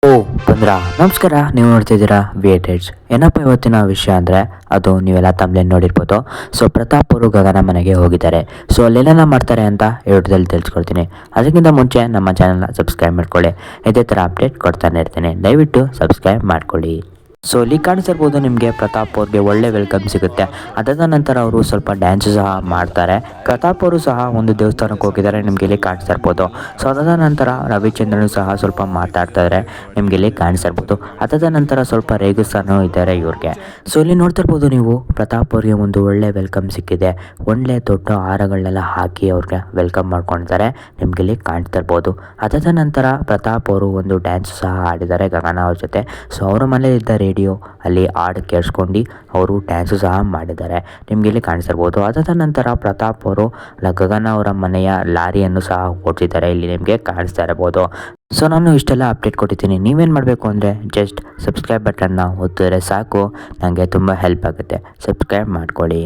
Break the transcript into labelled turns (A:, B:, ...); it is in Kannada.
A: ಓ ಬಂದ್ರಾ ನಮಸ್ಕಾರ. ನೀವು ನೋಡ್ತಿದ್ದೀರಾ ವೇಟೇಜ್. ಏನಪ್ಪ ಇವತ್ತಿನ ವಿಷಯ ಅಂದರೆ ಅದು ನೀವೆಲ್ಲ ತಮ್ಮಲ್ಲಿ ನೋಡಿರ್ಬೋದು. ಸೊ ಪ್ರತಾಪ್ ಅವರು ಗಗನ ಮನೆಗೆ ಹೋಗಿದ್ದಾರೆ. ಸೊ ಅಲ್ಲೇನೆಲ್ಲ ಮಾಡ್ತಾರೆ ಅಂತ ವಿಡಿಯೋದಲ್ಲಿ ತಿಳಿಸ್ಕೊಡ್ತೀನಿ. ಅದಕ್ಕಿಂತ ಮುಂಚೆ ನಮ್ಮ ಚಾನಲ್ನ ಸಬ್ಸ್ಕ್ರೈಬ್ ಮಾಡ್ಕೊಳ್ಳಿ. ಇದೇ ಥರ ಅಪ್ಡೇಟ್ ಕೊಡ್ತಾನೆ ಇರ್ತೀನಿ, ದಯವಿಟ್ಟು ಸಬ್ಸ್ಕ್ರೈಬ್ ಮಾಡ್ಕೊಳ್ಳಿ. ಸೊ ಇಲ್ಲಿ ಕಾಣಿಸಿರ್ಬೋದು ನಿಮಗೆ ಪ್ರತಾಪ್ ಅವ್ರಿಗೆ ಒಳ್ಳೆ ವೆಲ್ಕಮ್ ಸಿಗುತ್ತೆ. ಅದಾದ ನಂತರ ಅವರು ಸ್ವಲ್ಪ ಡ್ಯಾನ್ಸು ಸಹ ಮಾಡ್ತಾರೆ. ಪ್ರತಾಪ್ ಅವರು ಸಹ ಒಂದು ದೇವಸ್ಥಾನಕ್ಕೆ ಹೋಗಿದ್ದಾರೆ, ನಿಮಗೆ ಇಲ್ಲಿ ಕಾಣಿಸ್ತಾ ಇರ್ಬೋದು. ಸೊ ಅದಾದ ನಂತರ ರವಿಚಂದ್ರನು ಸಹ ಸ್ವಲ್ಪ ಮಾತಾಡ್ತಾ ಇದ್ದಾರೆ, ನಿಮಗೆ ಇಲ್ಲಿ ಕಾಣಿಸ್ತಾ ಇರ್ಬೋದು. ಅದಾದ ನಂತರ ಸ್ವಲ್ಪ ರೇಗಿಸ್ತಾನೂ ಇದ್ದಾರೆ ಇವ್ರಿಗೆ. ಸೊ ಇಲ್ಲಿ ನೋಡ್ತಿರ್ಬೋದು ನೀವು, ಪ್ರತಾಪ್ ಅವರಿಗೆ ಒಂದು ಒಳ್ಳೆ ವೆಲ್ಕಮ್ ಸಿಕ್ಕಿದೆ. ಒಳ್ಳೆ ದೊಡ್ಡ ಹಾರಗಳನ್ನೆಲ್ಲ ಹಾಕಿ ಅವ್ರಿಗೆ ವೆಲ್ಕಮ್ ಮಾಡ್ಕೊಂಡಿದ್ದಾರೆ, ನಿಮಗೆ ಇಲ್ಲಿ ಕಾಣಿಸ್ತಾ ಇರ್ಬೋದು. ಅದಾದ ನಂತರ ಪ್ರತಾಪ್ ಅವರು ಒಂದು ಡ್ಯಾನ್ಸ್ ಸಹ ಆಡಿದ್ದಾರೆ ಗಗನ ಅವ್ರ ಜೊತೆ. ಸೊ ಅವರ ಮನೇಲಿದ್ದ ರೇಡಿಯೋ ಅಲ್ಲಿ ಹಾಡು ಕೇಳಿಸ್ಕೊಂಡು ಅವರು ಡ್ಯಾನ್ಸು ಸಹ ಮಾಡಿದ್ದಾರೆ, ನಿಮಗೆ ಇಲ್ಲಿ ಕಾಣಿಸಿರ್ಬೋದು. ಅದಾದ ನಂತರ ಪ್ರತಾಪ್ ಅವರು ಗಗನ ಅವರ ಮನೆಯ ಲಾರಿಯನ್ನು ಸಹ ಓಡಿಸಿದ್ದಾರೆ, ಇಲ್ಲಿ ನಿಮಗೆ ಕಾಣಿಸ್ತಾ ಇರಬಹುದು. ಸೊ ನಾನು ಇಷ್ಟೆಲ್ಲ ಅಪ್ಡೇಟ್ ಕೊಟ್ಟಿದ್ದೀನಿ. ನೀವೇನು ಮಾಡಬೇಕು ಅಂದರೆ ಜಸ್ಟ್ ಸಬ್ಸ್ಕ್ರೈಬ್ ಬಟನ್ನ ಒತ್ತಿದ್ರೆ ಸಾಕು, ನನಗೆ ತುಂಬ ಹೆಲ್ಪ್ ಆಗುತ್ತೆ. ಸಬ್ಸ್ಕ್ರೈಬ್ ಮಾಡ್ಕೊಳ್ಳಿ.